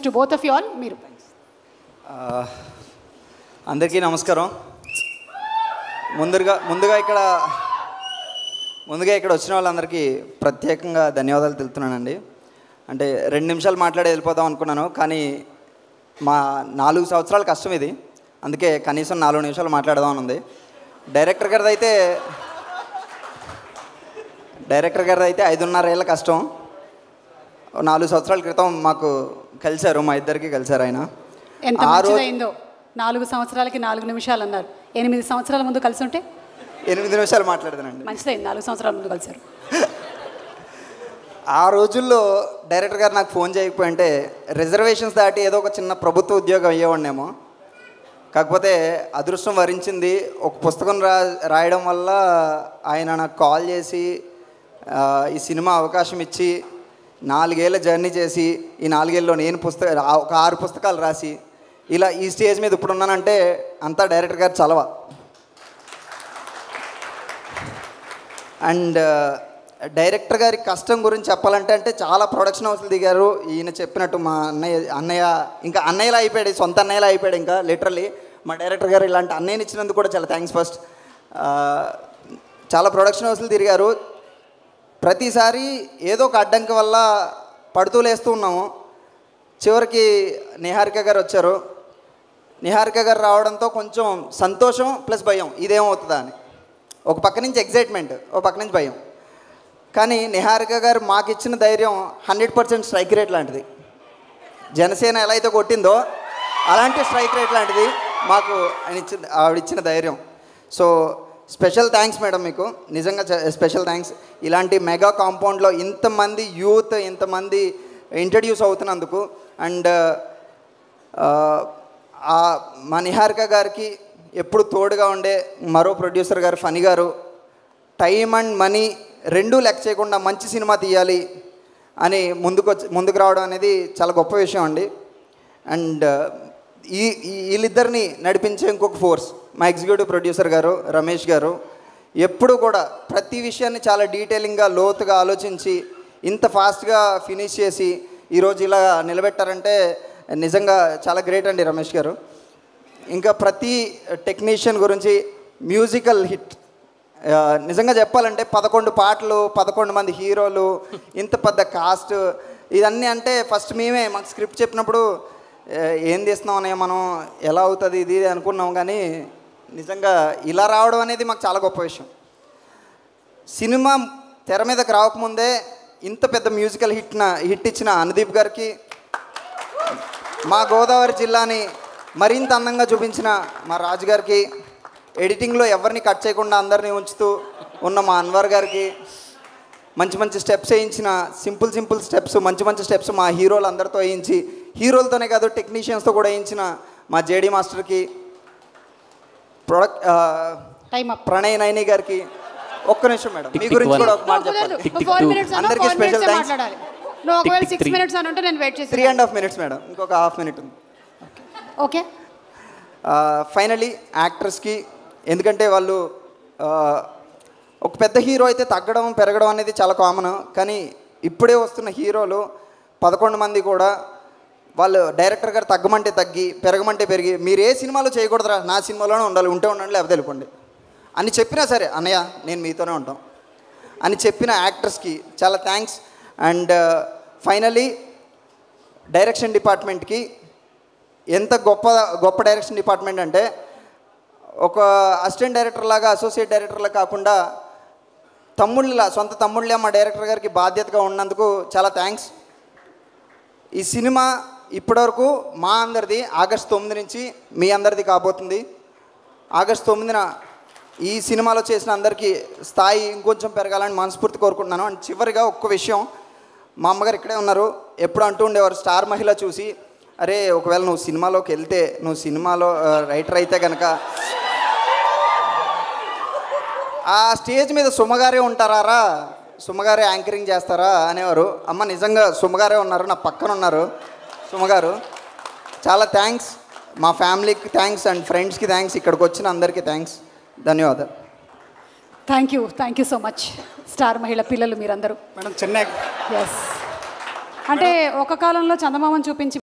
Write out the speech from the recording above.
To both of you all. మీరు అందరికీ నమస్కారం. ముందుగా ఇక్కడ వచ్చిన వాళ్ళందరికీ ప్రత్యేకంగా ధన్యవాదాలు తెలుపుతున్నానండి. అంటే 2 నిమిషాలు మాట్లాడి వెళ్ళిపోదాం అనుకున్నాను, కానీ మా 4 సంవత్సరాల కష్టం ఇది, అందుకే కనీసం 4 నిమిషాలు మాట్లాడదామని ఉంది. డైరెక్టర్ గారిది అయితే 5.5 ఏళ్ళ కష్టం. 4 సంవత్సరాల క్రితం మాకు కలిశారు, మా ఇద్దరికి కలిశారు ఆయన. ఎంత మంచిదైందో, 4 సంవత్సరాలకి 4 నిమిషాలు అన్నారు. 8 సంవత్సరాల ముందు కలిసి ఉంటే 8 నిమిషాలు మాట్లాడతానండి. మంచిదైంది, 4 సంవత్సరాల ముందు కలిశారు. ఆ రోజుల్లో డైరెక్టర్ గారు నాకు ఫోన్ చేయకపోయింటే రిజర్వేషన్స్ దాటి ఏదో ఒక చిన్న ప్రభుత్వ ఉద్యోగం అయ్యేవాడినేమో. కాకపోతే అదృష్టం వరించింది. ఒక పుస్తకం రాయడం వల్ల ఆయన నాకు కాల్ చేసి ఈ సినిమా అవకాశం ఇచ్చి 4 ఏళ్ళ జర్నీ చేసి, ఈ 4 ఏళ్ళలో నేను ఒక 6 పుస్తకాలు రాసి ఇలా ఈ స్టేజ్ మీద ఇప్పుడు ఉన్నానంటే అంతా డైరెక్టర్ గారు చలవ. అండ్ డైరెక్టర్ గారి కష్టం గురించి చెప్పాలంటే చాలా ప్రొడక్షన్ హౌస్లు దిగారు. ఈయన చెప్పినట్టు మా అన్నయ్య ఇంకా అన్నయ్యలా అయిపోయాడు, సొంత అన్నయ్యలా అయిపోయాడు. ఇంకా లిటరల్లీ మా డైరెక్టర్ గారు ఇలాంటి అన్నయ్యని ఇచ్చినందుకు కూడా చాలా థ్యాంక్స్. ఫస్ట్ చాలా ప్రొడక్షన్ హౌస్లు తిరిగారు. ప్రతిసారి ఏదో ఒక అడ్డంకి వల్ల పడుతూ లేస్తూ ఉన్నాము. చివరికి నిహారిక గారు వచ్చారు. నిహారిక గారు రావడంతో కొంచెం సంతోషం ప్లస్ భయం, ఇదేమవుతుందా అని. ఒక పక్క నుంచి ఎగ్జైట్మెంట్, ఒక పక్క నుంచి భయం. కానీ నిహారిక గారు మాకు ఇచ్చిన ధైర్యం 100% స్ట్రైక్ రేట్ లాంటిది. జనసేన ఎలా అయితే కొట్టిందో అలాంటి స్ట్రైక్ రేట్ లాంటిది మాకు ఆవిడిచ్చిన ధైర్యం. సో స్పెషల్ థ్యాంక్స్ మేడం, మీకు నిజంగా స్పెషల్ థ్యాంక్స్. ఇలాంటి మెగా కాంపౌండ్లో ఇంతమంది యూత్, ఇంతమంది ఇంట్రడ్యూస్ అవుతున్నందుకు. అండ్ మా నిహారిక గారికి ఎప్పుడు తోడుగా ఉండే మరో ప్రొడ్యూసర్ గారు ఫణి గారు, టైం అండ్ మనీ 2 లెక్క చేయకుండా మంచి సినిమా తీయాలి అని ముందుకు రావడం అనేది చాలా గొప్ప విషయం అండి. అండ్ వీళ్ళిద్దరిని నడిపించే ఇంకొక ఫోర్స్ మా ఎగ్జిక్యూటివ్ ప్రొడ్యూసర్ గారు రమేష్ గారు. ఎప్పుడు కూడా ప్రతి విషయాన్ని చాలా డీటెయిలింగ్గా లోతుగా ఆలోచించి ఇంత ఫాస్ట్గా ఫినిష్ చేసి ఈరోజు ఇలా నిలబెట్టారంటే నిజంగా చాలా గ్రేట్ అండి రమేష్ గారు. ఇంకా ప్రతి టెక్నీషియన్ గురించి మ్యూజికల్ హిట్. నిజంగా చెప్పాలంటే 11 పాటలు, 11 మంది హీరోలు, ఇంత పెద్ద కాస్ట్, ఇదన్నీ అంటే ఫస్ట్ మాకు స్క్రిప్ట్ చెప్పినప్పుడు ఏం తీస్తున్నాం అనే మనం ఎలా అవుతుంది ఇది అనుకున్నాం. కానీ నిజంగా ఇలా రావడం అనేది మాకు చాలా గొప్ప విషయం. సినిమా తెర మీదకి రాకముందే ఇంత పెద్ద మ్యూజికల్ హిట్ ఇచ్చిన అనుదీప్ గారికి, మా గోదావరి జిల్లాని మరింత అందంగా చూపించిన మా రాజు గారికి, ఎడిటింగ్లో ఎవరిని కట్ చేయకుండా అందరినీ ఉంచుతూ ఉన్న మా అన్వర్ గారికి, మంచి స్టెప్స్ వేయించిన సింపుల్ స్టెప్స్, మంచి స్టెప్స్ మా హీరోలు అందరితో వేయించి, హీరోలతోనే కాదు టెక్నీషియన్స్తో కూడా వేయించిన మా జేడీ మాస్టర్కి, ప్రణయ్ నైని గారికి. ఒక్క నిమిషం మేడం, మీ గురించి కూడా ఒక మాట చెప్పాలి. అందరికీ స్పెషల్ థ్యాంక్స్. 3.5 minutes మేడం, ఇంకొక ½ minute ఉంది. ఓకే. ఫైనలీ యాక్టర్స్కి, ఎందుకంటే వాళ్ళు ఒక పెద్ద హీరో అయితే తగ్గడం పెరగడం అనేది చాలా కామన్. కానీ ఇప్పుడే వస్తున్న హీరోలు 11 మంది కూడా వాళ్ళు డైరెక్టర్ గారు తగ్గమంటే తగ్గి, పెరగమంటే పెరిగి, మీరు ఏ సినిమాలో చేయకూడదురా, నా సినిమాలోనే ఉండాలి, ఉండండి లేకపోతే వెళ్ళిపోండి అని చెప్పినా సరే, అన్నయ్య నేను మీతోనే ఉంటాం అని చెప్పిన యాక్టర్స్కి చాలా థ్యాంక్స్. అండ్ ఫైనలీ డైరెక్షన్ డిపార్ట్మెంట్కి, ఎంత గొప్ప డైరెక్షన్ డిపార్ట్మెంట్ అంటే ఒక అసిస్టెంట్ డైరెక్టర్ లాగా, అసోసియేట్ డైరెక్టర్లా కాకుండా సొంత తమ్ముళ్ళే మా డైరెక్టర్ గారికి బాధ్యతగా ఉన్నందుకు చాలా థ్యాంక్స్. ఈ సినిమా ఇప్పటివరకు మా అందరిది ఆగస్టు 9 నుంచి మీ అందరిది కాబోతుంది. ఆగస్టు 9న ఈ సినిమాలో చేసిన అందరికీ స్థాయి ఇంకొంచెం పెరగాలని మనస్ఫూర్తి కోరుకుంటున్నాను. అండ్ చివరిగా ఒక్క విషయం, మా అమ్మగారు ఇక్కడే ఉన్నారు, ఎప్పుడు అంటూ ఉండేవారు స్టార్ మహిళ చూసి, అరే ఒకవేళ నువ్వు సినిమాలోకి వెళ్తే, నువ్వు సినిమాలో రైటర్ అయితే కనుక ఆ స్టేజ్ మీద సుమగారే ఉంటారా, సుమగారే యాంకరింగ్ చేస్తారా అనేవారు. అమ్మ నిజంగా సుమగారే ఉన్నారు, నా పక్కన ఉన్నారు సుమగారు. చాలా థ్యాంక్స్. మా ఫ్యామిలీకి థ్యాంక్స్ అండ్ ఫ్రెండ్స్కి థ్యాంక్స్, ఇక్కడికి వచ్చిన అందరికీ థ్యాంక్స్. ధన్యవాదాలు. Thank you so much. Star మహిళ పిల్లలు మీరందరూ మేడం. చెన్నై ఎస్ అంటే ఒక కాలంలో చందమామని చూపించి